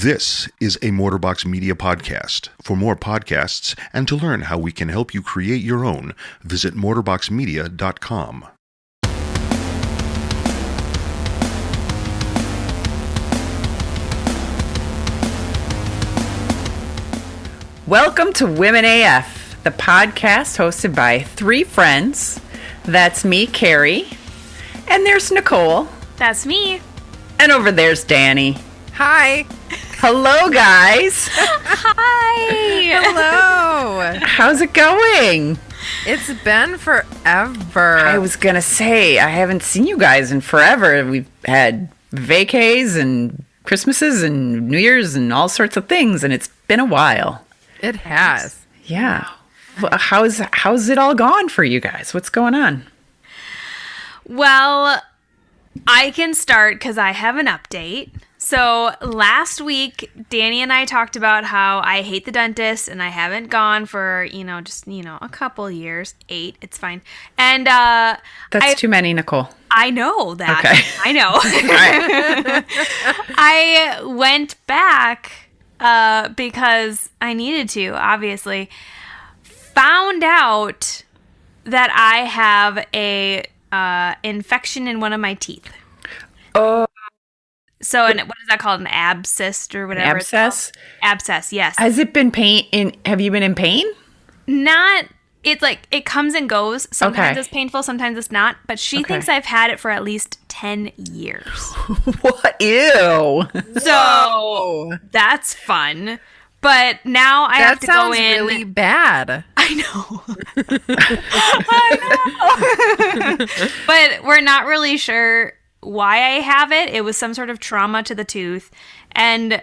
This is a Mortarbox Media podcast. For more podcasts and to learn how we can help you create your own, visit mortarboxmedia.com. Welcome to Women AF, the podcast hosted by three friends. That's me, Carrie, and there's Nicole. That's me. And over there's Danie. Hi. Hello, guys. Hi. Hello. How's it going? It's been forever. I was going to say, I haven't seen you guys in forever. We've had vacays and Christmases and New Year's and all sorts of things, and it's been a while. It has. Yeah. Well, how's it all gone for you guys? What's going on? Well, I can start because I have an update. So last week, Danie and I talked about how I hate the dentist and I haven't gone for, a couple years. 8, it's fine. And That's too many, Nicole. I know that. Okay. I know. I went back because I needed to, obviously. Found out that I have a infection in one of my teeth. Oh. So, what is that called? An abscess or whatever? Abscess? Abscess, yes. Has it been have you been in pain? Not, it's like, it comes and goes. Sometimes Okay. it's painful, sometimes it's not. But she thinks I've had it for at least 10 years. What? Ew. So, that's fun. But now I have to go in. That sounds really bad. I know. I know. But we're not really sure why I have it. It was some sort of trauma to the tooth. And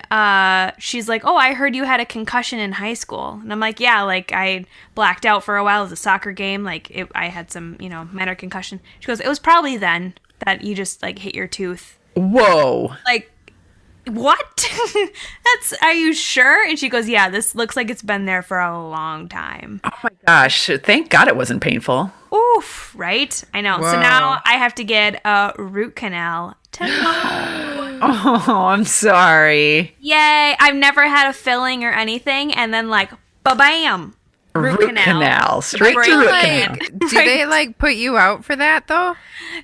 she's like, I heard you had a concussion in high school. And I'm like, yeah, like I blacked out for a while at a soccer game. Like I had some, minor concussion. She goes, it was probably then that you just like hit your tooth. Whoa. Like, what? Are you sure? And she goes, yeah, this looks like it's been there for a long time. Oh my gosh. Thank God it wasn't painful. Oof, right? I know. Whoa. So now I have to get a root canal tomorrow. Oh, I'm sorry. Yay. I've never had a filling or anything. And then like, ba-bam. Root canal. Straight Right. to root Like, canal. do they put you out for that though?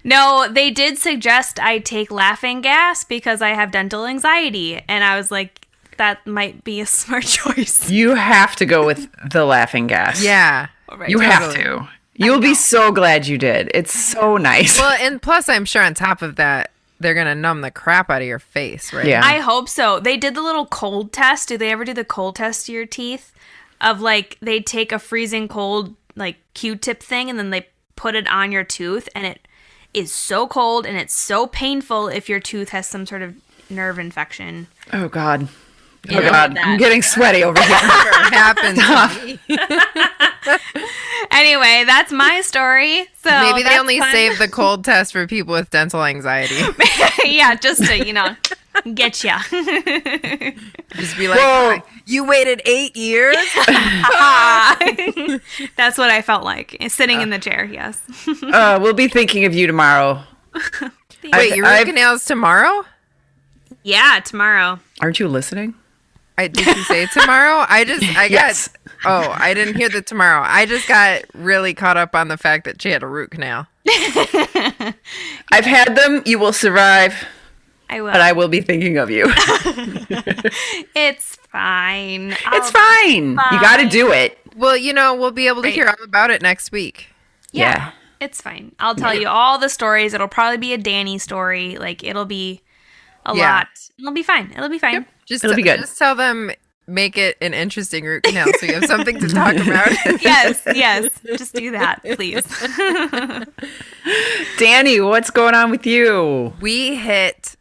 No, they did suggest I take laughing gas because I have dental anxiety. And I was like, that might be a smart choice. You have to go with the laughing gas. Yeah. Right. You have to. You'll be so glad you did. It's so nice. Well, and plus I'm sure on top of that, they're going to numb the crap out of your face, right? Yeah. I hope so. They did the little cold test. Do they ever do the cold test to your teeth? Of like, they take a freezing cold, like Q-tip thing, and then they put it on your tooth, and it is so cold and it's so painful if your tooth has some sort of nerve infection. Oh, God. You Oh, know God. that. I'm getting sweaty over here. Never happened to me. Anyway, that's my story. So Maybe they that's only fun. save the cold test for people with dental anxiety. Yeah, just to, get ya. Just be like, Whoa. you waited 8 years? That's what I felt like, sitting in the chair, yes. We'll be thinking of you tomorrow. Wait, your root canal's tomorrow? Yeah, tomorrow. Aren't you listening? Did you say tomorrow? I Yes. I didn't hear the tomorrow. I just got really caught up on the fact that she had a root canal. I've had them. You will survive. I will. But I will be thinking of you. It's fine. It's fine. You got to do it. Well, we'll be able to hear all about it next week. Yeah. It's fine. I'll tell you all the stories. It'll probably be a Danie story. Like, it'll be a lot. It'll be fine. It'll be fine. It'll be good. Just tell them, make it an interesting root canal so you have something to talk about. Yes. Just do that, please. Danie, what's going on with you? We hit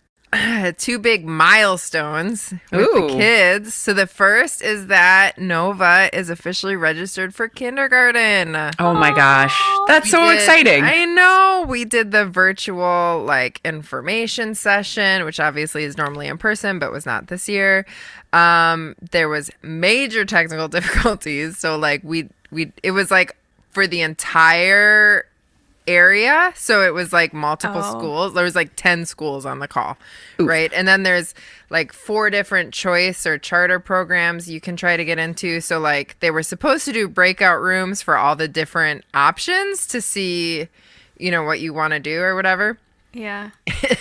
2 big milestones with Ooh. the kids. So the first is that Nova is officially registered for kindergarten. Oh my gosh. That's so exciting. I know. We did the virtual information session, which obviously is normally in person, but was not this year. There was major technical difficulties. So it was for the entire area, so it was like multiple schools. There was like 10 schools on the call. Oof. Right? And then there's like 4 different choice or charter programs you can try to get into. So like they were supposed to do breakout rooms for all the different options to see, what you want to do or whatever. Yeah.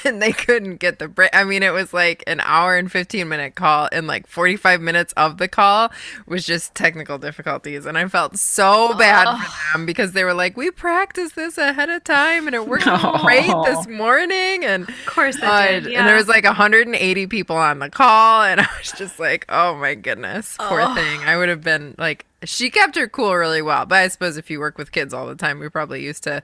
And they couldn't get the break. I mean, it was like an hour and 15-minute call, and like 45 minutes of the call was just technical difficulties. And I felt so bad for them because they were like, we practiced this ahead of time and it worked great this morning. And Of course they did. Yeah. And there was like 180 people on the call, and I was just like, oh my goodness, poor thing. I would have been like, she kept her cool really well. But I suppose if you work with kids all the time, we're probably used to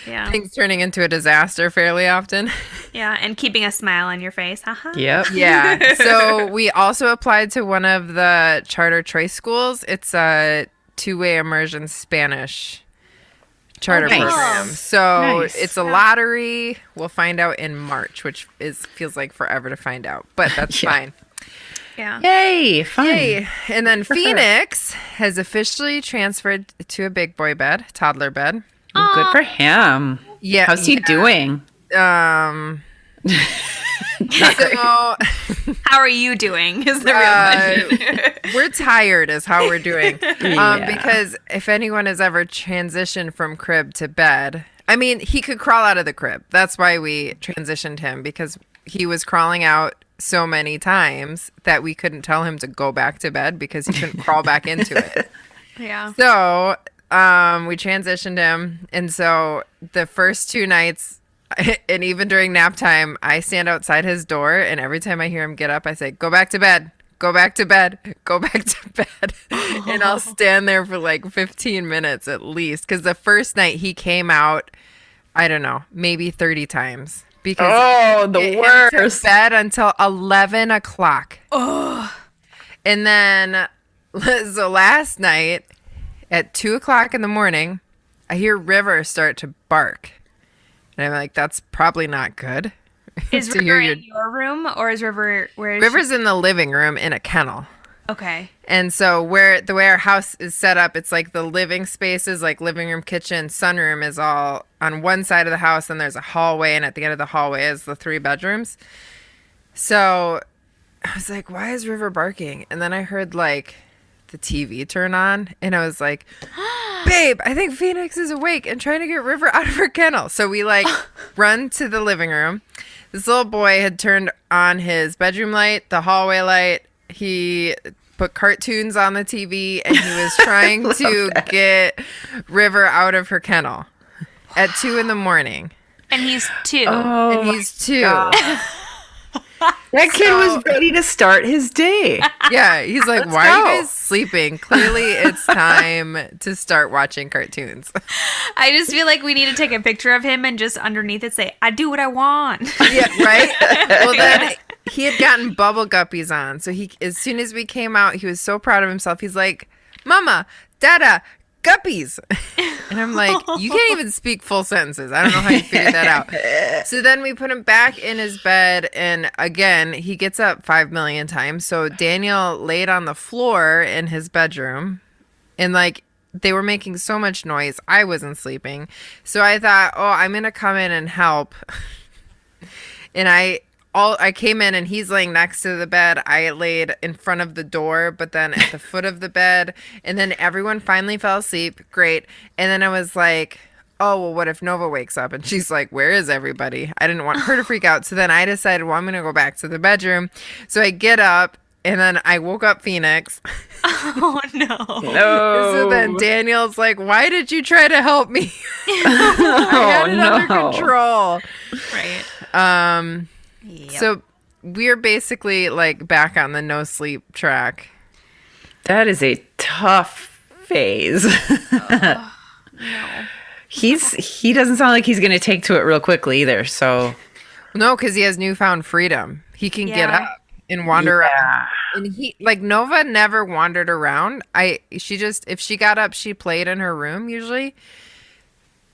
things turning into a disaster fairly often. Yeah, and keeping a smile on your face. Haha. Yep. Yeah. So we also applied to one of the charter choice schools. It's a 2-way immersion Spanish charter nice. program. So Nice. it's a lottery. We'll find out in March, which feels like forever to find out. But that's Yeah. fine. Yeah. Yay, fun. Yay. And then Phoenix has officially transferred to a big boy bed, toddler bed. Well, good for him. Yeah. How's he doing? So How are you doing? Is the real question. we're tired is how we're doing. Yeah. Because if anyone has ever transitioned from crib to bed, I mean, he could crawl out of the crib. That's why we transitioned him, because he was crawling out so many times that we couldn't tell him to go back to bed because he couldn't crawl back into it. Yeah. So we transitioned him. And so the first 2 nights, and even during nap time, I stand outside his door, and every time I hear him get up, I say, go back to bed, go back to bed, go back to bed. And I'll stand there for like 15 minutes at least. Because the first night he came out, I don't know, maybe 30 times. Because the it worst. went to bed until 11 o'clock. Oh. And then, so last night at 2 o'clock in the morning, I hear River start to bark. And I'm like, that's probably not good. Is to River hear in your room, or is River where is River's in the living room in a kennel. she? Okay. And so the way our house is set up, it's like the living spaces, like living room, kitchen, sunroom is all on one side of the house, and there's a hallway, and at the end of the hallway is the 3 bedrooms. So I was like, why is River barking? And then I heard like the TV turn on, and I was like, babe, I think Phoenix is awake and trying to get River out of her kennel. So we like run to the living room. This little boy had turned on his bedroom light, the hallway light. He put cartoons on the TV, and he was trying to get River out of her kennel at 2 a.m. And he's 2. Oh, And he's 2. that kid was ready to start his day. Yeah, he's like, Let's why are go." you guys sleeping? Clearly, it's time to start watching cartoons. I just feel like we need to take a picture of him and just underneath it say, I do what I want. Yeah, right? Well, then he had gotten bubble guppies on. So as soon as we came out, he was so proud of himself. He's like, Mama, Dada, guppies. And I'm like, you can't even speak full sentences. I don't know how you figured that out. So then we put him back in his bed, and again, he gets up 5 million times. So Daniel laid on the floor in his bedroom, and like they were making so much noise. I wasn't sleeping. So I thought, oh, I'm going to come in and help. And I came in, and he's laying next to the bed. I laid in front of the door, but then at the foot of the bed. And then everyone finally fell asleep. Great. And then I was like, oh, well, what if Nova wakes up? And she's like, where is everybody? I didn't want her to freak out. So then I decided, well, I'm going to go back to the bedroom. So I get up, and then I woke up Phoenix. Oh, no. No. So then Daniel's like, why did you try to help me? I had it under control. Right. Yep. So we're basically like back on the no sleep track. That is a tough phase. No. He doesn't sound like he's going to take to it real quickly either. So No, because he has newfound freedom. He can get Yeah. up and wander around. And he like Nova never wandered around. If she got up, she played in her room usually.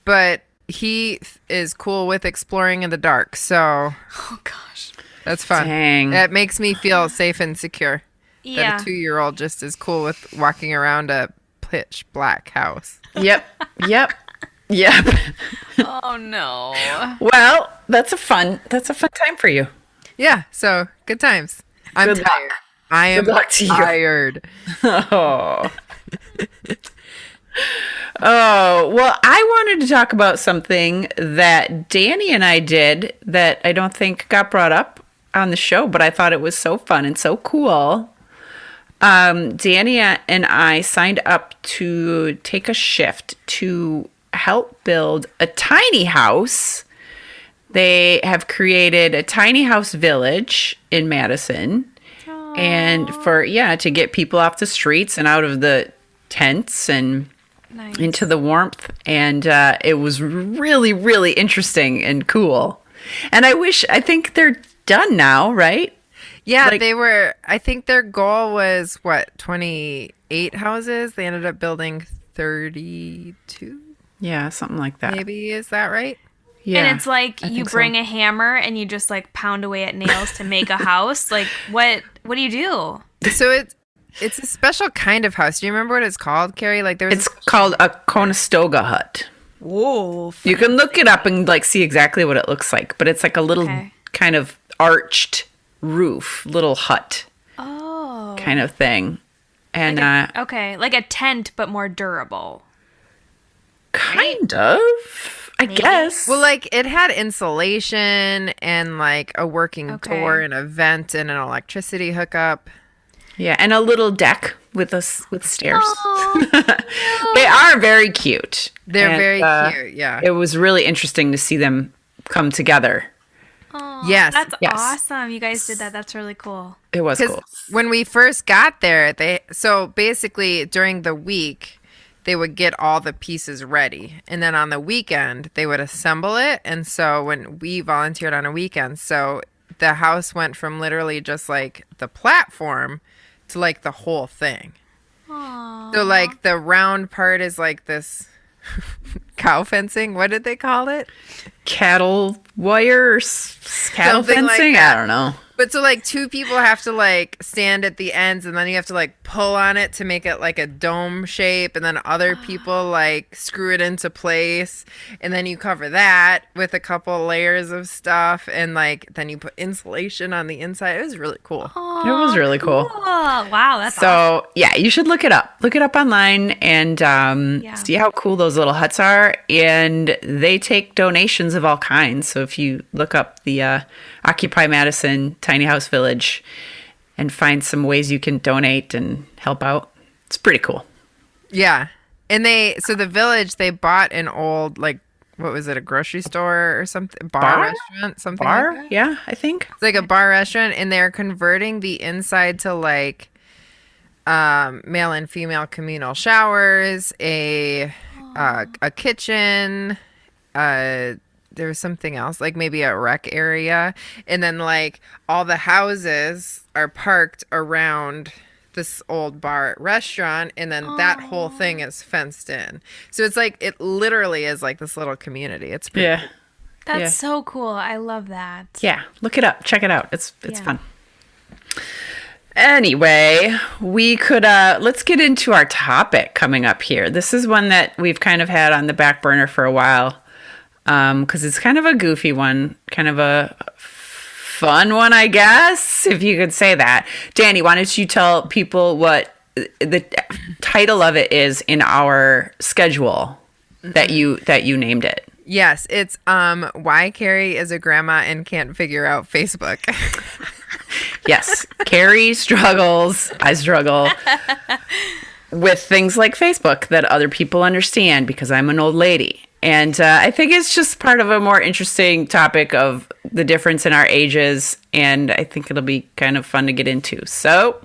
But he is cool with exploring in the dark. So Oh, gosh. that's fun. Dang. That makes me feel safe and secure. Yeah. That a 2-year-old just is cool with walking around a pitch black house. Yep. Yep. Oh no. Well, that's a fun time for you. Yeah, so good times. I'm Good luck. tired. I am Good luck to you. tired. Oh. Oh, well, I wanted to talk about something that Danie and I did that I don't think got brought up on the show, but I thought it was so fun and so cool. Danie and I signed up to take a shift to help build a tiny house. They have created a tiny house village in Madison. Aww. And to get people off the streets and out of the tents and into the warmth. And it was really, really interesting and cool. And I think they're done now, right? Yeah, I think their goal was 28 houses. They ended up building 32. Yeah, something like that. Maybe, is that right? Yeah. And it's like you bring a hammer and you just like pound away at nails to make a house. Like what do you do? So it's a special kind of house. Do you remember what it's called, Carrie? Like it's called a Conestoga hut. Whoa. You can look it up and like see exactly what it looks like, but it's like a little kind of arched roof, little hut. Oh. Kind of thing. And like a tent but more durable. Kind of, I guess. Well, like it had insulation and like a working door and a vent and an electricity hookup. Yeah, and a little deck with stairs. They are very cute. They're very cute, yeah. It was really interesting to see them come together. Oh, yes. That's awesome. You guys did that. That's really cool. It was cool. When we first got there, so basically during the week, they would get all the pieces ready. And then on the weekend, they would assemble it. And so when we volunteered on a weekend, so the house went from literally just like the platform to like the whole thing. Aww. So like the round part is like this cow fencing. What did they call it? Cattle wire, cattle Something fencing? like I don't know. But so like two people have to like stand at the ends and then you have to like pull on it to make it like a dome shape, and then other people like screw it into place, and then you cover that with a couple layers of stuff, and like then you put insulation on the inside. It was really cool. It was really cool. Wow, that's so awesome. Yeah, you should look it up. Look it up online and see how cool those little huts are. And they take donations of all kinds. So if you look up the Occupy Madison Tiny House Village and find some ways you can donate and help out, it's pretty cool. Yeah. And the village, they bought an old, like, what was it, a grocery store or something? Bar restaurant? Something like that? Yeah, I think. It's like a bar restaurant, and they're converting the inside to like male and female communal showers, a kitchen, there was something else, like maybe a rec area. And then like all the houses are parked around this old bar restaurant, and then that whole thing is fenced in. So it's like, it literally is like this little community. It's pretty cool. That's so cool. I love that. Yeah, look it up. Check it out. It's fun. Anyway, we could let's get into our topic coming up here. This is one that we've kind of had on the back burner for a while. Because it's kind of a goofy one, kind of a fun one, I guess, if you could say that. Danie, why don't you tell people what the title of it is in our schedule that you named it? Yes, it's why Carrie is a grandma and can't figure out Facebook. Yes, Carrie struggles. I struggle with things like Facebook that other people understand because I'm an old lady. And I think it's just part of a more interesting topic of the difference in our ages. And I think it'll be kind of fun to get into. So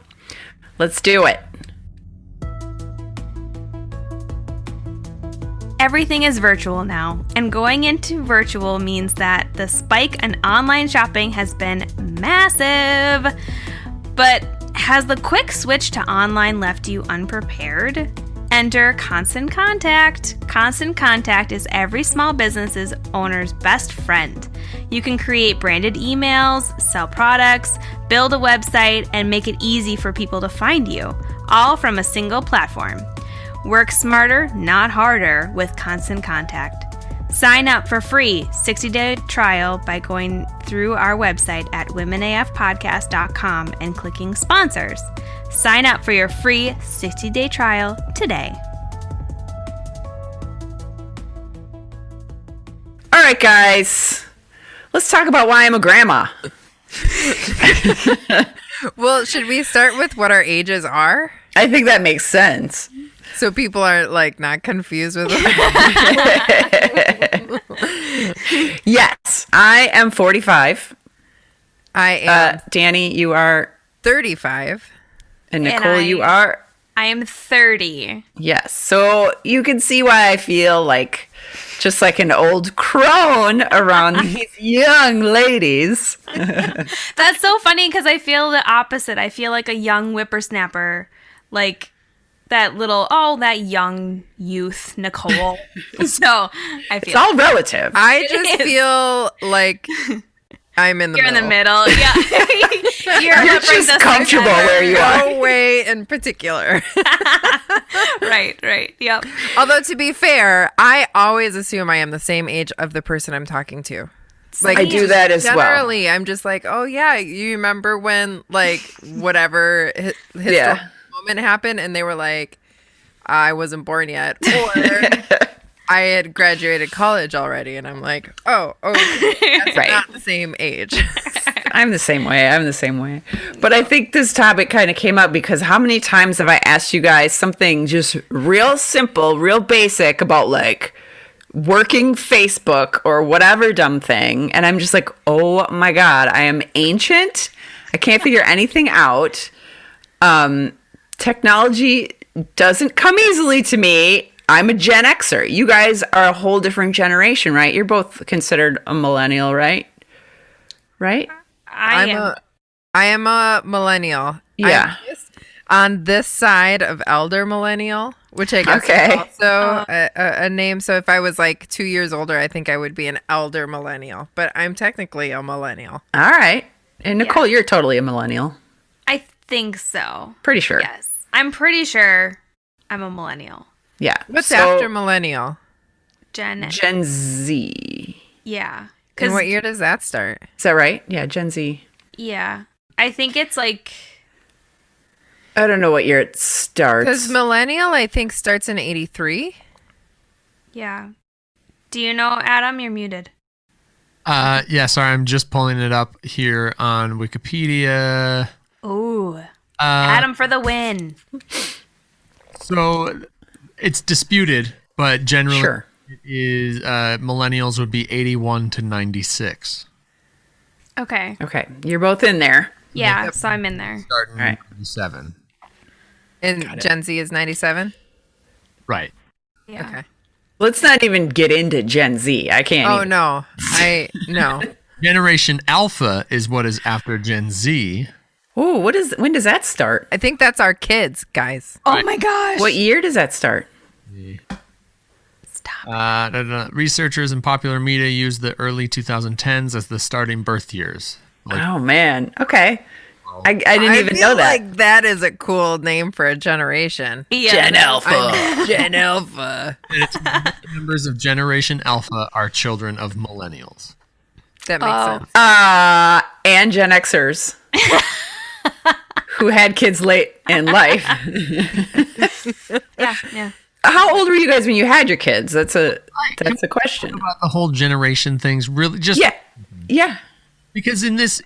let's do it. Everything is virtual now, and going into virtual means that the spike in online shopping has been massive. But has the quick switch to online left you unprepared? Enter Constant Contact. Constant Contact is every small business's owner's best friend. You can create branded emails, sell products, build a website, and make it easy for people to find you, all from a single platform. Work smarter, not harder with Constant Contact. Sign up for free 60-day trial by going through our website at womenafpodcast.com and clicking sponsors. Sign up for your free 60-day trial today. All right, guys. Let's talk about why I'm a grandma. Well, should we start with what our ages are? I think that makes sense. So people are like not confused with Yes, I am 45. I am Danie, you are, 35. and Nicole, you are. I am 30. Yes, so you can see why I feel like just like an old crone around these young ladies. That's so funny because I feel the opposite. I feel like a young whippersnapper, like that young youth, Nicole. So I feel It's all relative. I just feel like I'm in the you're in middle. the middle. Yeah, You're just comfortable where you are. No way in particular. Right. Yep. Although to be fair, I always assume I am the same age of the person I'm talking to. Like I do that as well. generally, I'm just like, oh yeah, you remember when like whatever historical moment happened, and they were like, I wasn't born yet, or I had graduated college already, and I'm like, oh, that's Right. not the same age. I'm the same way. But I think this topic kind of came up because how many times have I asked you guys something just real simple, real basic about like working Facebook or whatever dumb thing. And I'm just like, oh my God, I am ancient. I can't figure anything out. Technology doesn't come easily to me. I'm a Gen Xer. You guys are a whole different generation, right? You're both considered a millennial, right? Right? I am a millennial. Yeah. I'm just on this side of elder millennial, which I guess Okay. is also a name. So if I was like 2 years older, I think I would be an elder millennial. But I'm technically a millennial. All right. And Nicole, you're totally a millennial. I think so. Pretty sure. Yes, I'm pretty sure I'm a millennial. Yeah. What's So, after millennial? Gen Z. Yeah. And what year does that start? Is that right? Yeah, Gen Z. Yeah. I think it's like I don't know what year it starts. Because millennial, I think, starts in 83. yeah. Do you know, Adam? You're muted. Yeah, sorry, I'm just pulling it up here on Wikipedia. Ooh. Adam for the win. So it's disputed, but generally Sure. it is millennials would be 81 to 96. Okay. Okay. You're both in there. Yeah, so I'm in there. Starting Right. 97. And Gen Z is 97? Right. Yeah. Okay. Let's not even get into Gen Z. I can't. Oh, even. no. No. Generation Alpha is what is after Gen Z. Ooh, when does that start? I think that's our kids, guys. Oh my gosh. What year does that start? Researchers and popular media use the early 2010s as the starting birth years. Oh man. Okay. I didn't even feel know that. like that is a cool name for a generation. Yeah. Gen Alpha. Gen Alpha. Members of Generation Alpha are children of millennials. That makes sense. And Gen Xers who had kids late in life. Yeah. How old were you guys when you had your kids? That's a question. About the whole generation things, really, just Yeah. because in this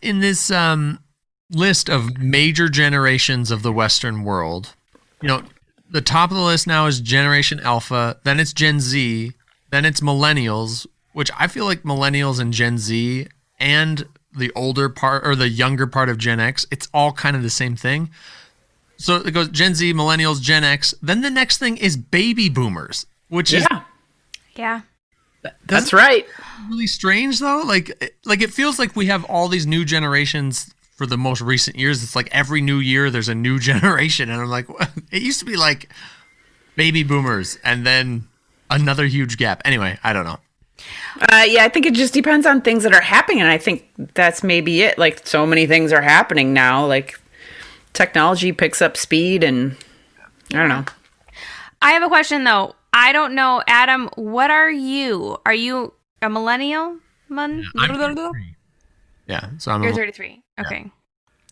list of major generations of the Western world, the top of the list now is Generation Alpha, then it's Gen Z, then it's Millennials, which I feel like Millennials and Gen Z and the older part or the younger part of Gen X, it's all kind of the same thing. So it goes Gen Z, Millennials, Gen X. Then the next thing is Baby Boomers, which is Yeah. That's right. really strange though. Like it feels like we have all these new generations for the most recent years. It's like every new year there's a new generation, and I'm like, it used to be like Baby Boomers and then another huge gap. Anyway, I don't know. Yeah, I think it just depends on things that are happening, and I think that's maybe it. Like, so many things are happening now. Like, technology picks up speed, and I don't know. I have a question though. I don't know, Adam. What are you? Are you a millennial? I'm 33. Yeah, so I'm. You're 33. Okay.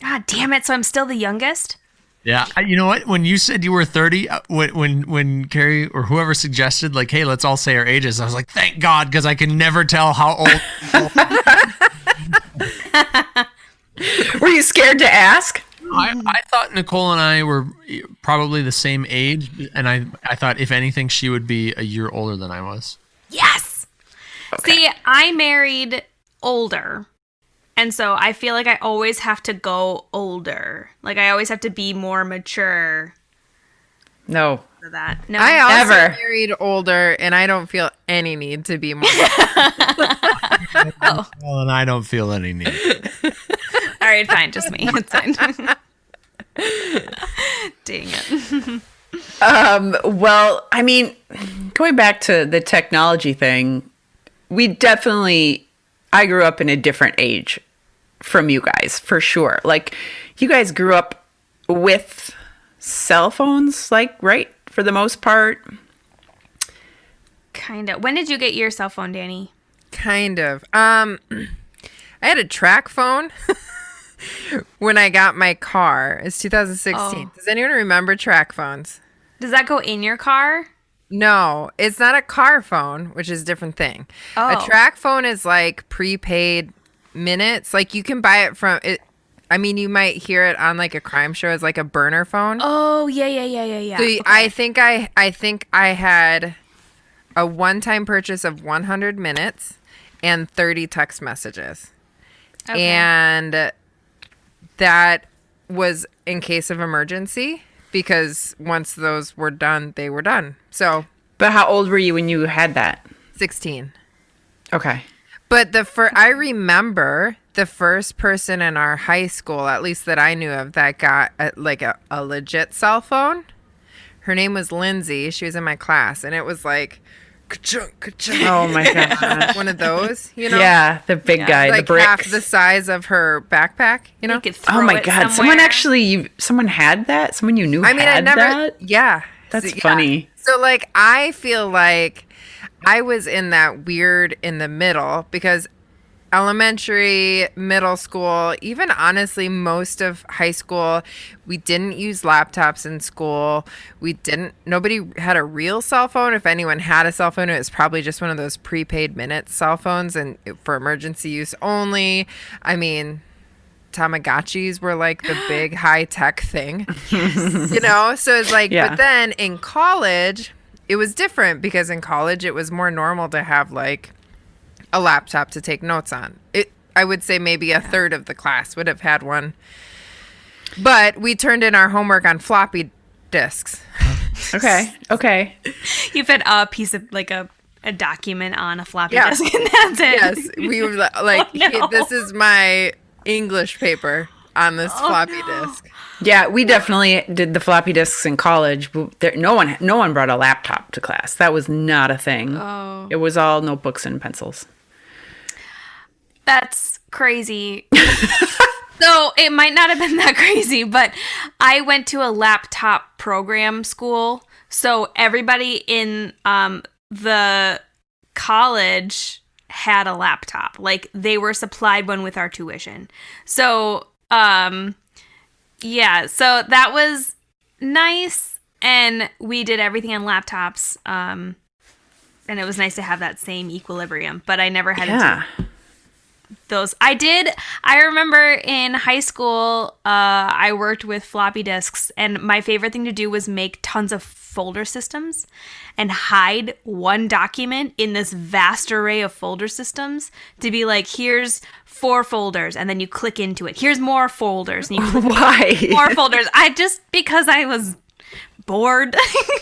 God damn it! So I'm still the youngest. Yeah, you know what? When you said you were 30, when Carrie or whoever suggested, like, hey, let's all say our ages, I was like, thank God, because I can never tell how old. Were you scared to ask? I thought Nicole and I were probably the same age, and I thought, if anything, she would be a year older than I was. Yes. Okay. See, I married older. And so I feel like I always have to go older. Like I always have to be more mature. No. For that. No. I also Never. married older, and I don't feel any need to be more. Well, and I don't feel any need. All right, fine. Just me. It's fine. Dang it. Well, I mean, going back to the technology thing, I grew up in a different age from you guys, for sure. Like, you guys grew up with cell phones, like, right? For the most part. Kind of. When did you get your cell phone, Danie? Kind of. I had a track phone when I got my car. It's 2016. Does anyone remember track phones? Does that go in your car? No, it's not a car phone, which is a different thing. Oh. A track phone is like prepaid minutes. Like you can buy it from it. I mean, you might hear it on like a crime show as like a burner phone. Oh, yeah. So Okay. I think I had a one-time purchase of 100 minutes and 30 text messages. Okay. And that was in case of emergency, because once those were done, they were done. So, But how old were you when you had that? 16. Okay. But I remember the first person in our high school, at least that I knew of, that got a legit cell phone. Her name was Lindsay. She was in my class, and it was like, ka-chunk, ka-chunk. Oh my God. One of those, you know? Yeah, the big guy, Like the brick. half the size of her backpack, you know? You could throw Oh my it God. somewhere. Someone had that? Someone you knew I mean, I had never. that? Yeah, That's So, yeah. funny. So, like, I feel like I was in that weird in the middle, because elementary, middle school, even honestly, most of high school, we didn't use laptops in school. Nobody had a real cell phone. If anyone had a cell phone, it was probably just one of those prepaid minute cell phones and for emergency use only. I mean, Tamagotchis were like the big high tech thing, you know? So it's like, Yeah. But then in college, it was different, because in college, it was more normal to have like a laptop to take notes on. I would say maybe a third of the class would have had one. But we turned in our homework on floppy disks. Okay. You fit a piece of like a document on a floppy Yeah. disk, and that's it. Yes, we were like, Oh, no. this is my English paper on this floppy disk. Yeah, we definitely did the floppy disks in college. But no one brought a laptop to class. That was not a thing. Oh. It was all notebooks and pencils. That's crazy. So it might not have been that crazy, but I went to a laptop program school. So everybody in the college had a laptop. Like they were supplied one with our tuition. So yeah, so that was nice. And we did everything on laptops. And it was nice to have that same equilibrium, but I never had Yeah. those. I remember in high school, I worked with floppy disks, and my favorite thing to do was make tons of folder systems and hide one document in this vast array of folder systems to be like, here's 4 folders, and then you click into it. Here's more folders, and you click Why? more folders. Because I was bored.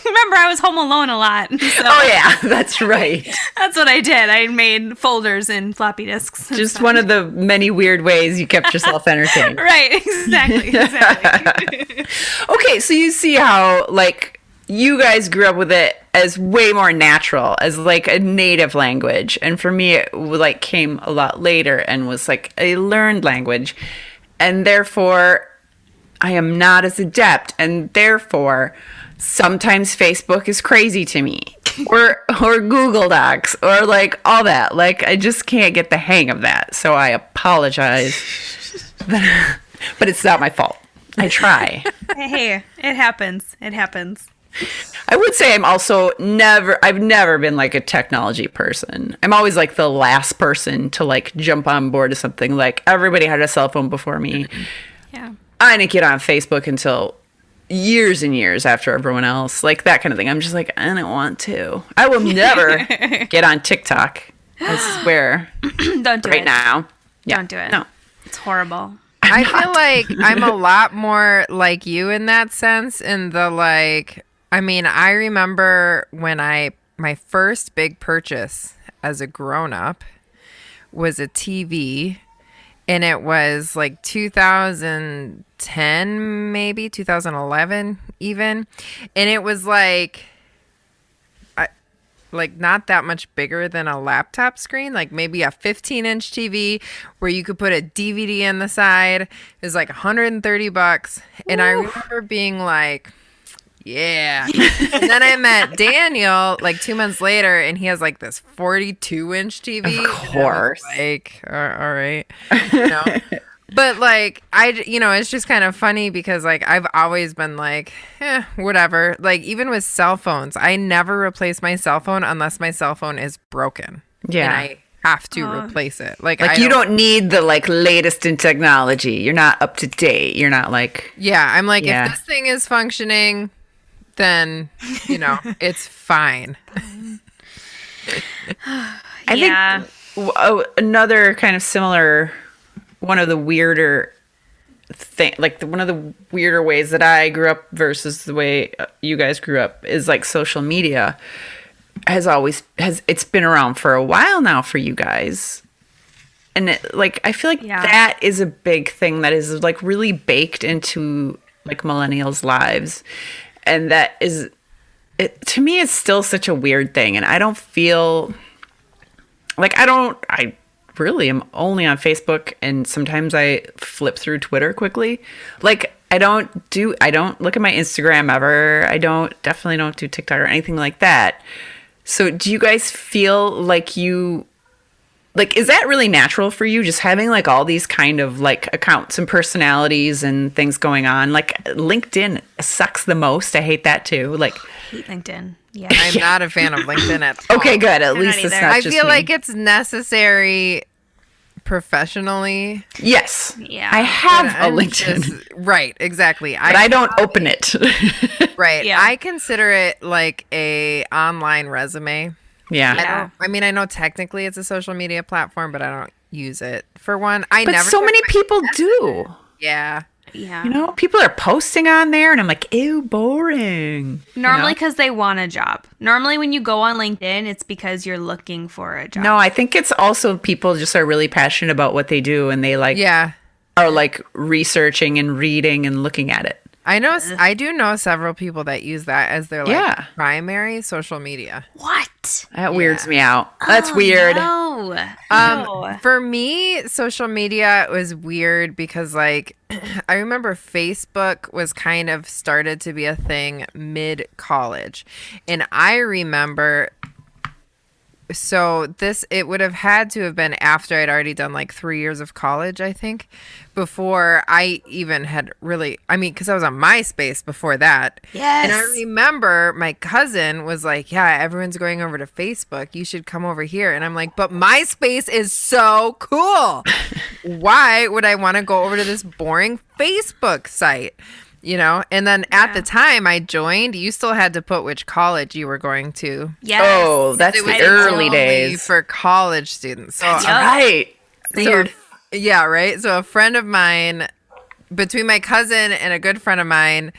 Remember, I was home alone a lot. So Oh yeah, that's right. that's what I did. I made folders in floppy disks. Just one of the many weird ways you kept yourself entertained. Right, exactly. Okay, so you see how like you guys grew up with it as way more natural, as like a native language, and for me it like came a lot later and was like a learned language, and therefore I am not as adept, and therefore sometimes Facebook is crazy to me, or Google Docs, or like all that. Like I just can't get the hang of that. So I apologize, but it's not my fault. I try. Hey, it happens. It happens. I would say I've never been like a technology person. I'm always like the last person to like jump on board to something. Like everybody had a cell phone before me. Yeah. I didn't get on Facebook until years and years after everyone else. Like that kind of thing. I'm just like, I don't want to. I will never get on TikTok. I swear. Don't do it right now. Yeah. Don't do it. No. It's horrible. I feel like I'm a lot more like you in that sense. In the like, I mean, I remember when my first big purchase as a grown up was a TV, and it was like 2010, maybe 2011 even, and it was like not that much bigger than a laptop screen, like maybe a 15-inch TV where you could put a DVD in the side. It was like $130. And I remember being like, yeah. And then I met Daniel like 2 months later, and he has like this 42-inch TV. Of course. Like, all right. You know? But like, it's just kind of funny because like I've always been like, whatever. Like even with cell phones, I never replace my cell phone unless my cell phone is broken. Yeah. And I have to replace it. Like you don't need the like latest in technology. You're not up to date. You're not like. Yeah. I'm like, Yeah. if this thing is functioning, then, it's fine. I think another kind of similar, one of the weirder one of the weirder ways that I grew up versus the way you guys grew up is like social media it's been around for a while now for you guys. And I feel like that is a big thing that is like really baked into like millennials' lives. And that is, to me, it's still such a weird thing. And I don't feel like I really am only on Facebook, and sometimes I flip through Twitter quickly. Like I don't look at my Instagram ever. Definitely don't do TikTok or anything like that. So do you guys feel like is that really natural for you, just having like all these kind of like accounts and personalities and things going on? Like LinkedIn sucks the most. I hate that too. Like I hate LinkedIn. Yeah. I'm not a fan of LinkedIn at all. Okay, good. At least it's either. not I just feel me. like it's necessary professionally. Yes. Yeah. I have a I'm LinkedIn, right, exactly. but I don't open it. Right. Yeah. I consider it like a online resume. Yeah. I know technically it's a social media platform, but I don't use it. For one, But never so check many my people messages. do. Yeah. Yeah. People are posting on there, and I'm like, ew, boring. Normally because they want a job. Normally when you go on LinkedIn, it's because you're looking for a job. No, I think it's also people just are really passionate about what they do, and they are like researching and reading and looking at it. I do know several people that use that as their primary social media. What? That weirds me out. That's weird. No. For me, social media was weird because like I remember Facebook was kind of started to be a thing mid-college. And I remember it would have had to have been after I'd already done like 3 years of college, I think, before I even had because I was on MySpace before that. Yes. And I remember my cousin was like, yeah, everyone's going over to Facebook. You should come over here. And I'm like, but MySpace is so cool. Why would I want to go over to this boring Facebook site? And then at the time I joined, you still had to put which college you were going to. Yes. Oh, that's It was the early only days. for college students. So, That's right. Weird. yeah, right. So a friend of mine, between my cousin and a good friend of mine,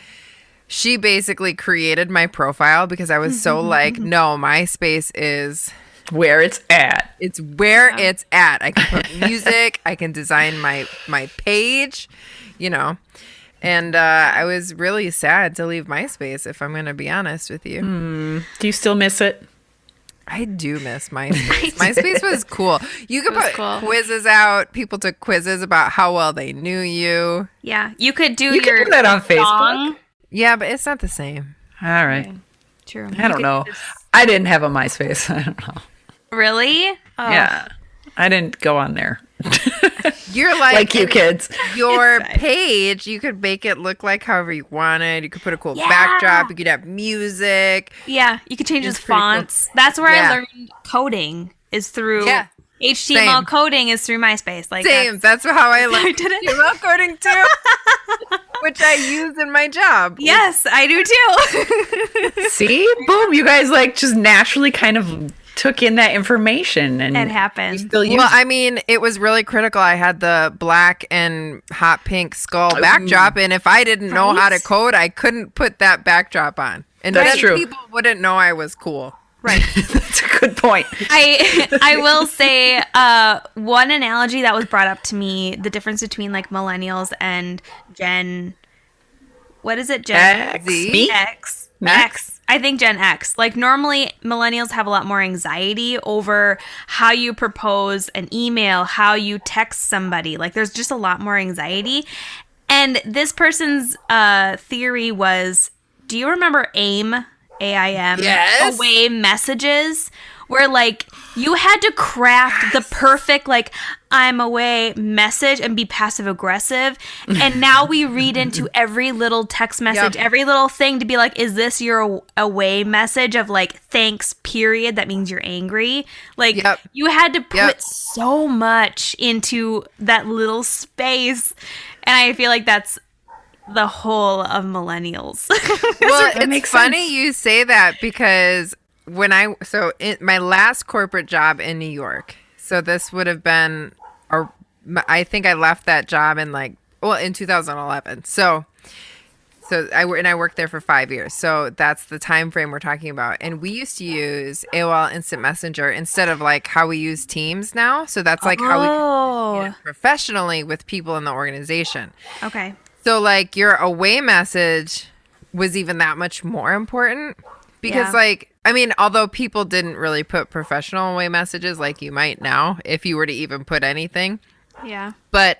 she basically created my profile because I was so like, no, MySpace is Where it's at. It's where it's at. I can put music. I can design my page, And I was really sad to leave MySpace, if I'm going to be honest with you. Do you still miss it? I do miss MySpace. MySpace was cool. You could put quizzes out. People took quizzes about how well they knew you. Yeah, you could do You can your do that on Facebook. song. Yeah, but it's not the same. All right. True. I don't know. I didn't have a MySpace. I don't know. Really? Oh. Yeah. I didn't go on there. You're like you kids. Your page, you could make it look like however you wanted. You could put a cool backdrop. You could have music. Yeah, you could change It's his pretty cool. fonts. That's where Yeah. I learned coding is through HTML Same. coding is through MySpace. Like Same. That's how I learned I did it. HTML coding too, which I use in my job. Yes, I do too. See? Boom. You guys like just naturally kind of took in that information and It happened. still use Well, I mean, it was really critical. I had the black and hot pink skull backdrop, and if I didn't know how to code, I couldn't put that backdrop on. And That's then true. people wouldn't know I was cool. Right. That's a good point. I will say one analogy that was brought up to me, the difference between like millennials and Gen what is it? Gen X. Me? X. Max? I think Gen X. Like normally millennials have a lot more anxiety over how you propose an email, how you text somebody. Like there's just a lot more anxiety. And this person's theory was, do you remember AIM? AIM? Yes. Away messages where like you had to craft the perfect like I'm away message and be passive aggressive, and now we read into every little text message, every little thing to be like, is this your away message of like thanks period, that means you're angry. Like you had to put so much into that little space, and I feel like that's the whole of millennials. Well, it's makes funny sense. you say that because in my last corporate job in New York, so this would have been, I think I left that job in 2011. So I worked there for 5 years. So that's the time frame we're talking about. And we used to use AOL Instant Messenger instead of like how we use Teams now. So that's like how we communicate professionally with people in the organization. Okay. So like your away message was even that much more important because although people didn't really put professional away messages like you might now, if you were to even put anything. Yeah. But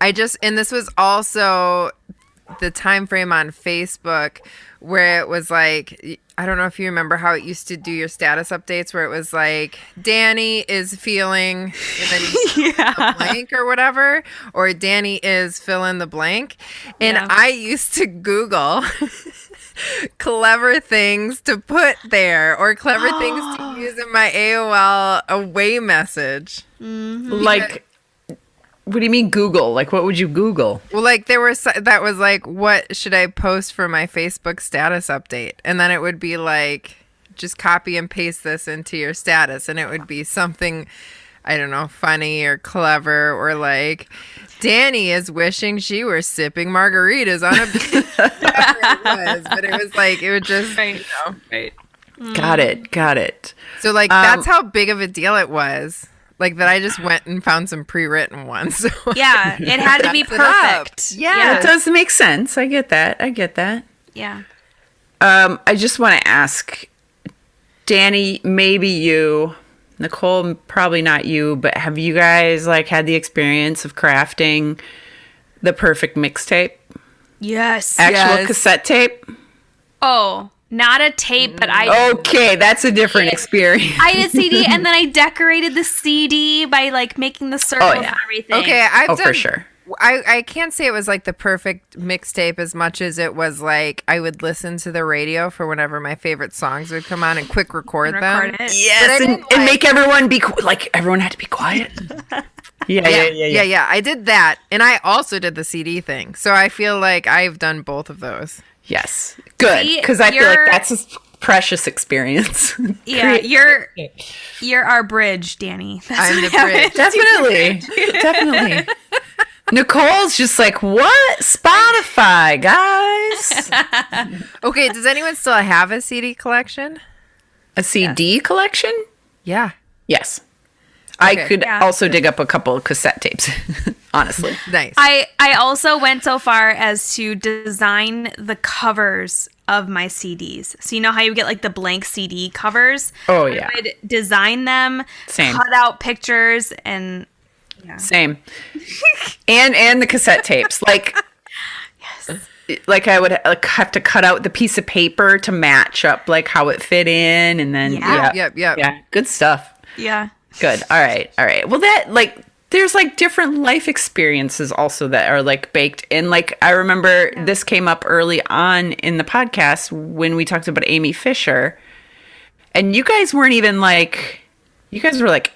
and this was also the time frame on Facebook where it was like, I don't know if you remember how it used to do your status updates where it was like, Danie is feeling, and then you a blank or whatever, or Danie is fill in the blank. And I used to Google clever things to put there or clever things to use in my AOL away message. Like, what do you mean Google? Like, what would you Google? Well, like there was that was like, what should I post for my Facebook status update? And then it would be like, just copy and paste this into your status, and it would be something, I don't know, funny or clever, or like, Danie is wishing she were sipping margaritas on a beach. Whatever it was, but it was like, it would just, Right. Got it. So like that's how big of a deal it was. Like that I just went and found some pre-written ones. So Yeah, it had to be Wrapped it up. perfect. Yeah, it does make sense. I get that. Yeah. I just want to ask, Danie, maybe you, Nicole, probably not you, but have you guys like had the experience of crafting the perfect mixtape? Yes. Actual cassette tape? Oh, not a tape, but I Okay, that's a different experience. I did CD, and then I decorated the CD by like making the circles and everything. Okay, I've done, for sure. I can't say it was like the perfect mixtape as much as it was like I would listen to the radio for whenever my favorite songs would come on and quick record them. Record it. Yes, and make everyone be like everyone had to be quiet. Yeah. I did that, and I also did the CD thing. So I feel like I've done both of those. Yes, good, See, because I feel like you're- that's a precious experience. Yeah, you're our bridge, Danie. I'm the bridge. Definitely. Nicole's just like, what? Spotify, guys. Okay, does anyone still have a CD collection? A CD collection? Yeah. Yes. I could Yeah. also dig up a couple of cassette tapes honestly. Nice. I also went so far as to design the covers of my CDs. So you know how you get like the blank CD covers? Oh, yeah. I would design them, Same. cut out pictures, and Same. and the cassette tapes. Like, like I would like have to cut out the piece of paper to match up like how it fit in, and then Yeah. Yep. yeah, good stuff. yeah. Good. All right. Well, that like there's like different life experiences also that are like baked in. Like I remember this came up early on in the podcast when we talked about Amy Fisher, and you guys weren't even like, you guys were like,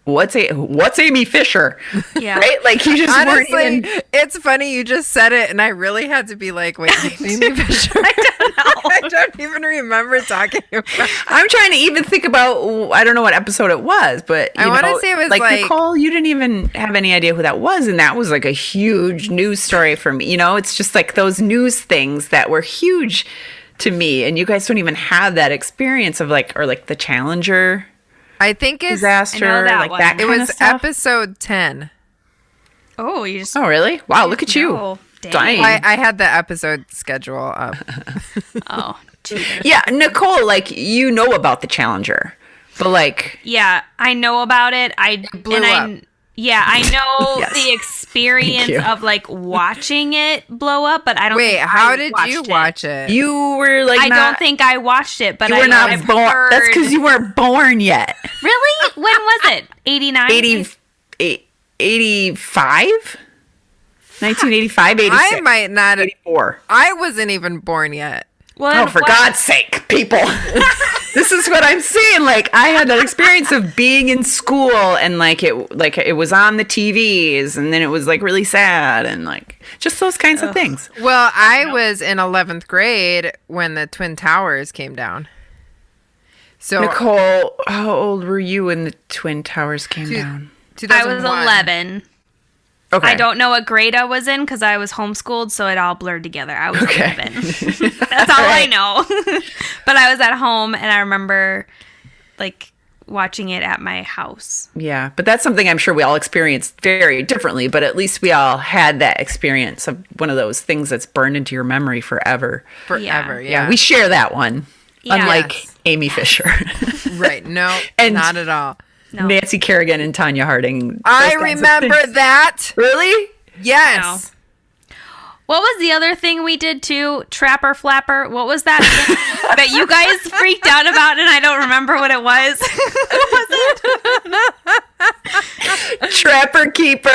what's Amy Fisher? Yeah. Right? Like you just Honestly, weren't even. it's funny you just said it, and I really had to be like, wait, Amy Fisher? I don't know. I don't even remember talking about. I'm trying to even think about. I don't know what episode it was, but I wanna say it was like- Nicole. You didn't even have any idea who that was, and that was like a huge news story for me. You know, it's just like those news things that were huge to me, and you guys don't even have that experience of like, or like the Challenger I think it's. disaster, I know that like one. that It kind was of stuff. episode 10. Oh, you just Oh, really? Wow, look at you. No, dang. Dying. I had the episode schedule up. Oh, cheater. Yeah, Nicole, like you know about the Challenger, but like Yeah, I know about it. I blew up. Yeah, I know Yes. the experience Thank you. of like watching it blow up, but I don't. Wait, think how I did watched you it. watch it? you were like I not, don't think I watched it, but you were not I've born. heard. That's because you weren't born yet. Really? When was it? 89? 85? 1985, 86. I might not. 84. I wasn't even born yet. Well, Oh, for God's sake, people. This is what I'm saying. Like, I had that experience of being in school and like it was on the TVs and then it was like really sad and like just those kinds of things. Well, I was in 11th grade when the Twin Towers came down. So Nicole, how old were you when the Twin Towers came down? I was 2001. 11. Okay. I don't know what grade I was in because I was homeschooled, so it all blurred together. I was 11. That's all I know. But I was at home, and I remember like watching it at my house. Yeah, but that's something I'm sure we all experienced very differently, but at least we all had that experience of one of those things that's burned into your memory forever. Forever, Yeah, yeah. we share that one. Yeah. Unlike Yes. Amy Fisher. Right. No, And- not at all. No. Nancy Kerrigan and Tanya Harding. I Those kinds of remember things. that. Really? Yes. What was the other thing we did too? Trapper Flapper. What was that thing that you guys freaked out about and I don't remember what it was? Trapper Keeper.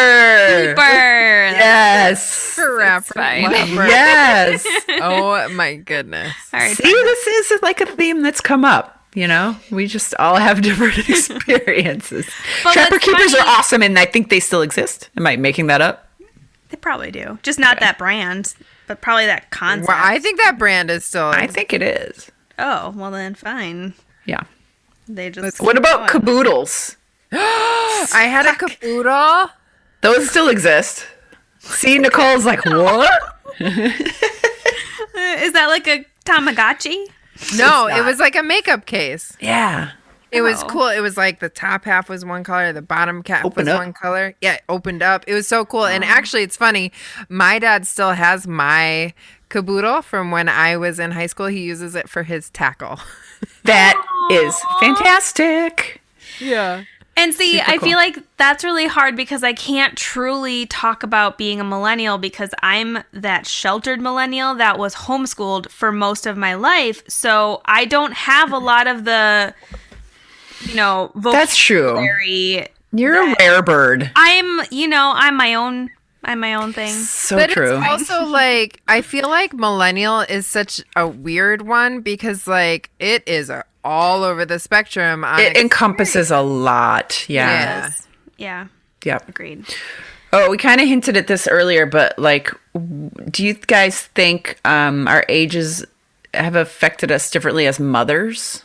Burr. Yes. Rapper. fine. Yes. Oh my goodness. All right. See, this is like a theme that's come up. You know, we just all have different experiences. But Trapper what's Keepers funny- are awesome, and I think they still exist. Am I making that up? They probably do. Just not that brand, but probably that concept. Well, I think that brand is still. I think it is. Oh, well then fine. Yeah. They just What about keep going. caboodles? I had a caboodle. Those still exist. See, Nicole's like, what? Is that like a Tamagotchi? No, not. it was like a makeup case. Yeah. It was Oh. cool. It was like the top half was one color, the bottom half Open was up. one color. Yeah, it opened up. It was so cool. And actually, it's funny. My dad still has my caboodle from when I was in high school. He uses it for his tackle. That is fantastic. Yeah. And see, Super I cool. feel like that's really hard because I can't truly talk about being a millennial because I'm that sheltered millennial that was homeschooled for most of my life. So I don't have a lot of the, That's true. vocabulary. You're a rare bird. I'm my own thing. So But true. it's also like, I feel like millennial is such a weird one because like it is all over the spectrum. On It encompasses a lot. Yeah. Yeah. Yes. Yeah, Yep. agreed. Oh, we kind of hinted at this earlier, but like, do you guys think our ages have affected us differently as mothers?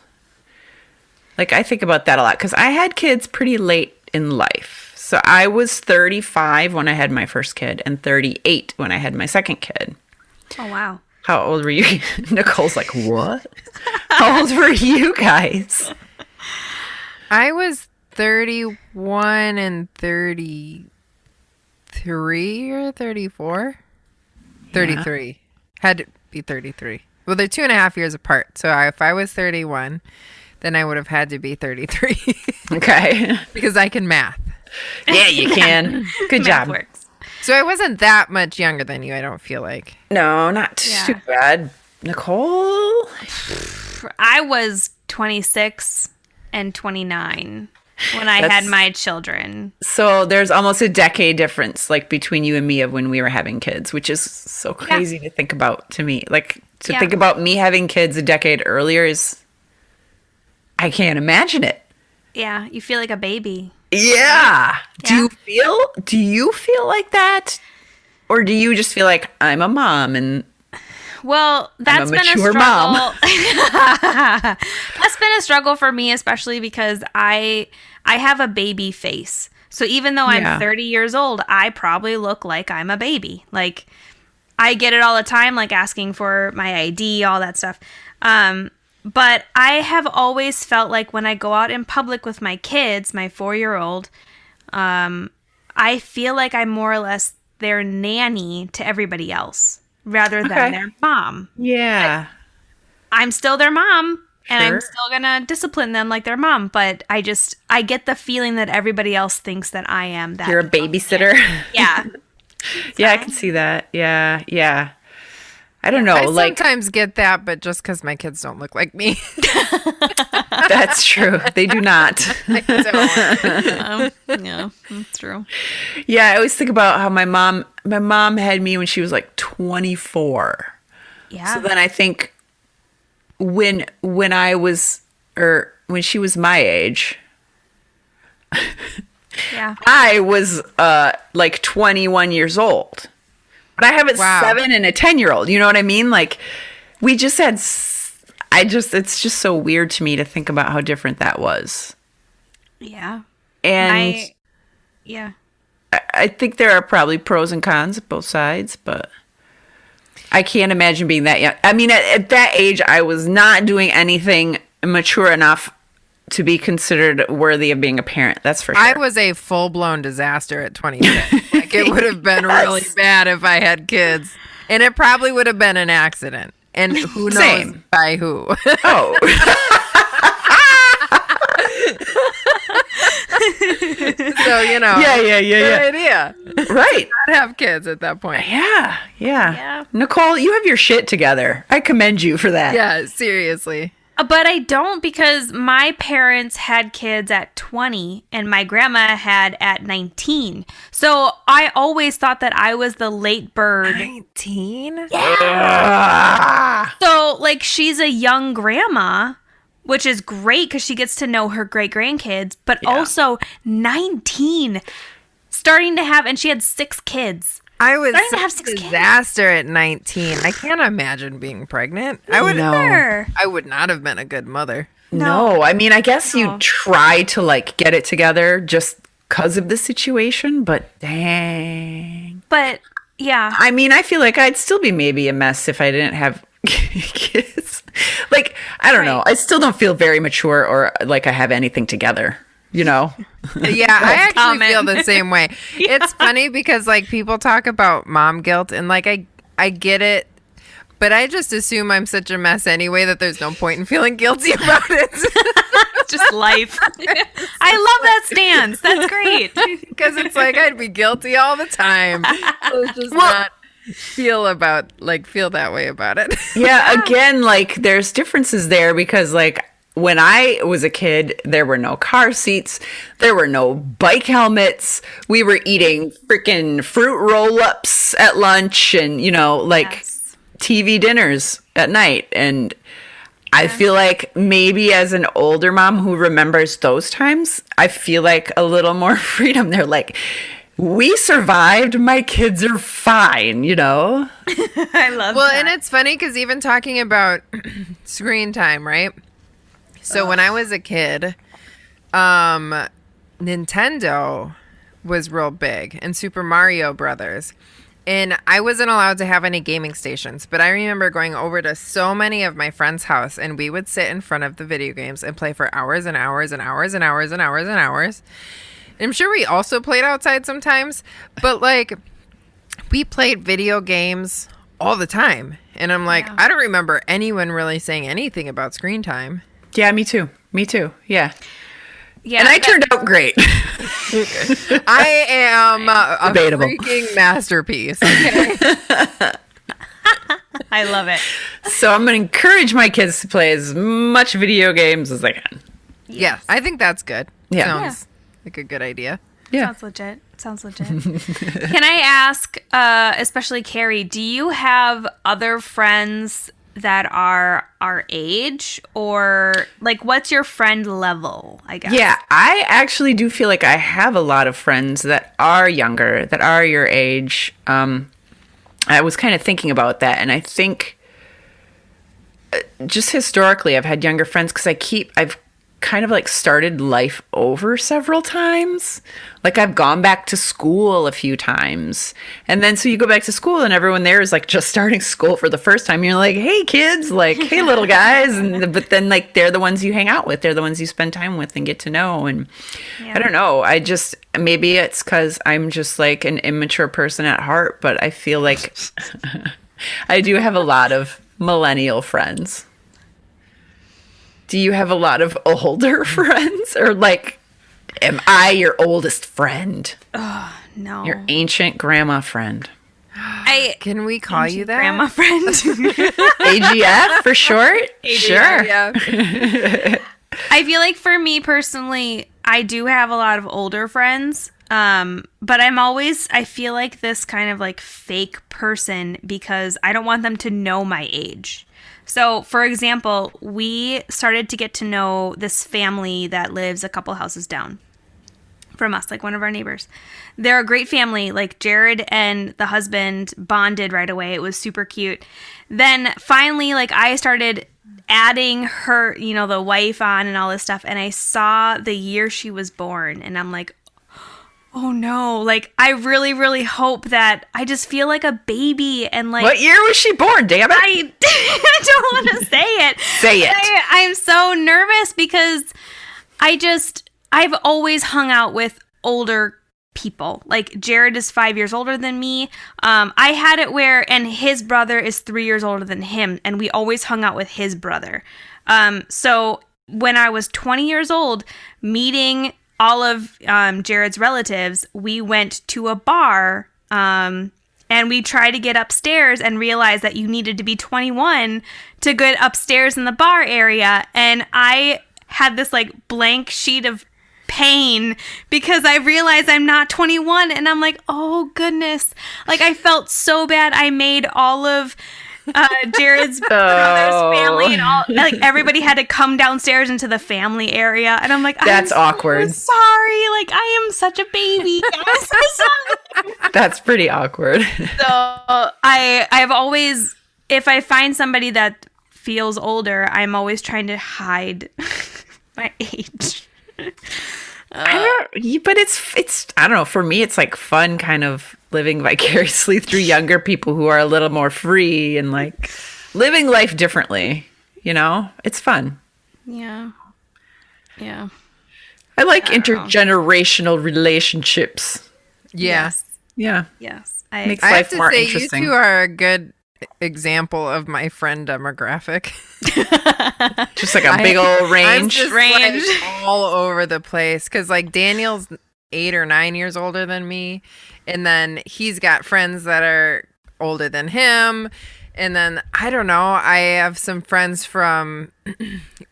Like, I think about that a lot because I had kids pretty late in life. So I was 35 when I had my first kid and 38 when I had my second kid. Oh wow. How old were you? Nicole's like, what? How old were you guys? I was 31 and 32. 33 or 34? 33. Had to be 33. Well, they're 2.5 years apart. So if I was 31, then I would have had to be 33. Okay. Because I can math. Yeah, you can. Good Math job. works. So I wasn't that much younger than you, I don't feel like. No, not Yeah. too bad. Nicole? I was 26 and 29 when I That's- had my children. So there's almost a decade difference, like between you and me of when we were having kids, which is so crazy to think about to me. Like to Yeah. think about me having kids a decade earlier is, I can't imagine it. Yeah, you feel like a baby. Yeah. Yeah. Do you feel like that? Or do you just feel like I'm a mom and Well, that's been a mature struggle. mom. That's been a struggle for me, especially because I have a baby face. So even though I'm Yeah. 30 years old, I probably look like I'm a baby. Like I get it all the time, like asking for my ID, all that stuff. But I have always felt like when I go out in public with my kids, my 4-year-old, I feel like I'm more or less their nanny to everybody else rather than Okay. their mom. yeah. I'm still their mom and Sure. I'm still going to discipline them like their mom, but I get the feeling that everybody else thinks that I am that. You're a babysitter. Yeah. Yeah, I can see that. Yeah, yeah. I don't know. I like sometimes get that, but just because my kids don't look like me. that's true. They do not. Yeah, that's true. Yeah, I always think about how my mom had me when she was like 24. Yeah. So then I think when I was or when she was my age, Yeah. I was like 21 years old. But I have a Wow. 7 and a 10-year-old. You know what I mean? Like we just had it's just so weird to me to think about how different that was. Yeah. And Yeah. I think there are probably pros and cons of both sides, but I can't imagine being that young. I mean, at that age, I was not doing anything mature enough to be considered worthy of being a parent. That's for sure. I was a full-blown disaster at 26. Like, it would have been really bad if I had kids. And it probably would have been an accident. And who knows Same. by who. Oh. So, Yeah. good idea. Right. Not have kids at that point. Yeah. Yeah. Nicole, you have your shit together. I commend you for that. Yeah, seriously. But I don't because my parents had kids at 20 and my grandma had at 19. So I always thought that I was the late bird. 19? So, like, she's a young grandma, which is great because she gets to know her great grandkids, but also 19, starting to have, and she had 6 kids. I was Starting to have such 6 a kids. disaster at 19. I can't imagine being pregnant. I would Sure. I would not have been a good mother. No, I mean, I guess No. you try to like get it together just because of the situation, but dang. But yeah, I mean, I feel like I'd still be maybe a mess if I didn't have kids. Like, I don't know. Right. I still don't feel very mature or like I have anything together, you know? Yeah, I actually comment. feel the same way. It's funny because like people talk about mom guilt and like I get it, but I just assume I'm such a mess anyway that there's no point in feeling guilty about it. just life. I love that stance. That's great. Because it's like I'd be guilty all the time. So just not feel that way about it. Yeah, again, like there's differences there because like when I was a kid, there were no car seats, there were no bike helmets. We were eating freaking fruit roll-ups at lunch and, like Yes. TV dinners at night. And I feel like maybe as an older mom who remembers those times, I feel like a little more freedom. They're like, we survived. My kids are fine, I love Well, that. and it's funny because even talking about screen time, right? So when I was a kid, Nintendo was real big and Super Mario Brothers. And I wasn't allowed to have any gaming stations, but I remember going over to so many of my friends' house and we would sit in front of the video games and play for hours and hours and hours and hours and hours and hours. I'm sure we also played outside sometimes, but like we played video games all the time. And I'm like, I don't remember anyone really saying anything about screen time. Yeah, me too. Me too. Yeah. Yeah, And I turned out great. I am a Debatable. freaking masterpiece. Okay? I love it. So I'm going to encourage my kids to play as much video games as they can. Yes, I think that's good. Yeah. Sounds like a good idea. Yeah. Sounds legit. Sounds legit. Can I ask, especially Carrie, do you have other friends that are our age, or like what's your friend level, I guess? Yeah, I actually do feel like I have a lot of friends that are younger, that are your age. I was kind of thinking about that, and I think just historically I've had younger friends because I've kind of like started life over several times. Like I've gone back to school a few times. And then so you go back to school and everyone there is like just starting school for the first time. You're like, hey kids, like, hey little guys. But then like they're the ones you hang out with. They're the ones you spend time with and get to know. And I don't know. Maybe it's because I'm just like an immature person at heart, but I feel like I do have a lot of millennial friends. Do you have a lot of older friends, or like, am I your oldest friend? No. Your ancient grandma friend. Can we call you that? Grandma friend. AGF for short? Sure. Yeah. I feel like for me personally, I do have a lot of older friends. But I feel like this kind of like fake person because I don't want them to know my age. So, for example, we started to get to know this family that lives a couple houses down from us, like one of our neighbors. They're a great family. Like Jared and the husband bonded right away. It was super cute. Then finally, like I started adding her, the wife on and all this stuff. And I saw the year she was born and I'm like, oh no, like I really, really hope that I just feel like a baby and like. What year was she born, damn it? I don't want to say it. Say it. I'm so nervous because I've always hung out with older people. Like Jared is 5 years older than me. I had it and his brother is 3 years older than him. And we always hung out with his brother. So when I was 20 years old, meeting all of Jared's relatives, we went to a bar and we tried to get upstairs and realized that you needed to be 21 to get upstairs in the bar area. And I had this like blank sheet of pain because I realized I'm not 21 and I'm like, oh goodness. Like I felt so bad. I made all of Jared's brother's family and all, like everybody had to come downstairs into the family area and I'm like, That's awkward. So sorry, like I am such a baby. I'm so sorry. That's pretty awkward. So I've always, if I find somebody that feels older, I'm always trying to hide my age. But it's I don't know, for me it's like fun kind of living vicariously through younger people who are a little more free and like living life differently, it's fun. Yeah. I like intergenerational relationships. Yes. Yeah. Yes. Makes I have life to more say, interesting. you two are a good example of my friend demographic. Just like a big old I'm range. just like all over the place because like Daniel's 8 or 9 years older than me, and then he's got friends that are older than him, and then I don't know, I have some friends from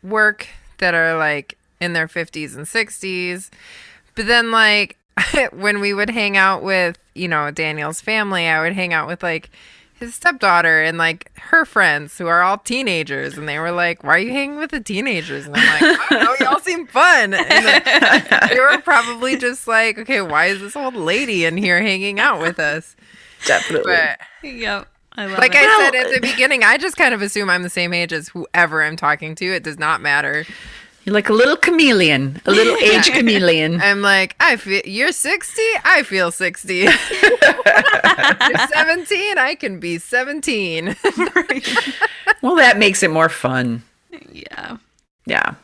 work that are like in their 50s and 60s, but then like when we would hang out with Daniel's family, I would hang out with like his stepdaughter and like her friends who are all teenagers, and they were like, why are you hanging with the teenagers? And I'm like, I don't know, y'all seem fun. And then they were probably just like, okay, why is this old lady in here hanging out with us? Definitely. But Yep. I love like it. I said at the beginning, I just kind of assume I'm the same age as whoever I'm talking to. It does not matter. You're like a little chameleon, a little age chameleon. I'm like, you're 60? I feel 60. You're 17? I can be 17. Well, that makes it more fun. Yeah. Yeah.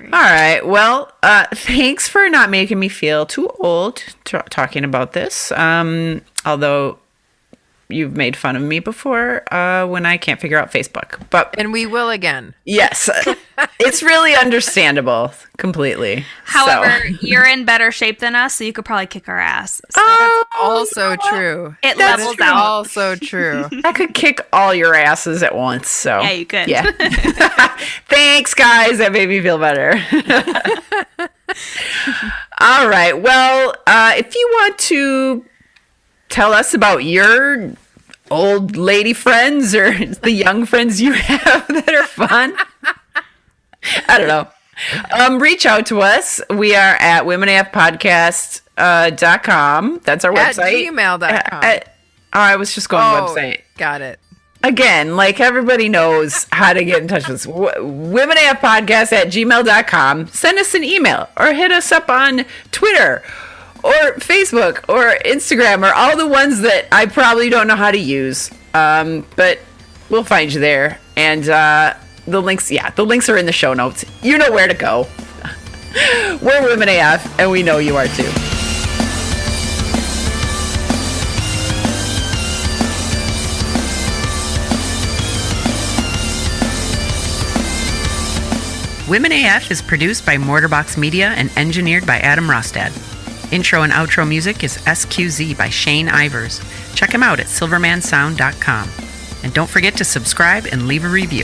All right. Well, thanks for not making me feel too old talking about this. Although you've made fun of me before when I can't figure out Facebook. And we will again. Yes, it's really understandable completely. However, you're in better shape than us, so you could probably kick our ass. So Also true. it that's levels true. out. Also true. I could kick all your asses at once. So Yeah, you could. Yeah. Thanks, guys. That made me feel better. All right. Well, if you want to tell us about your old lady friends or the young friends you have that are fun, I don't know. Reach out to us. We are at womenafpodcast.com. That's our At website. gmail.com. I was just going website. Got it. Again, like everybody knows how to get in touch with us. Womenafpodcast at gmail.com. Send us an email or hit us up on Twitter or Facebook or Instagram or all the ones that I probably don't know how to use. But we'll find you there. And the links are in the show notes. You know where to go. We're Women AF, and we know you are too. Women AF is produced by Mortar Media and engineered by Adam Rostad. Intro and outro music is SQZ by Shane Ivers. Check him out at silvermansound.com. And don't forget to subscribe and leave a review.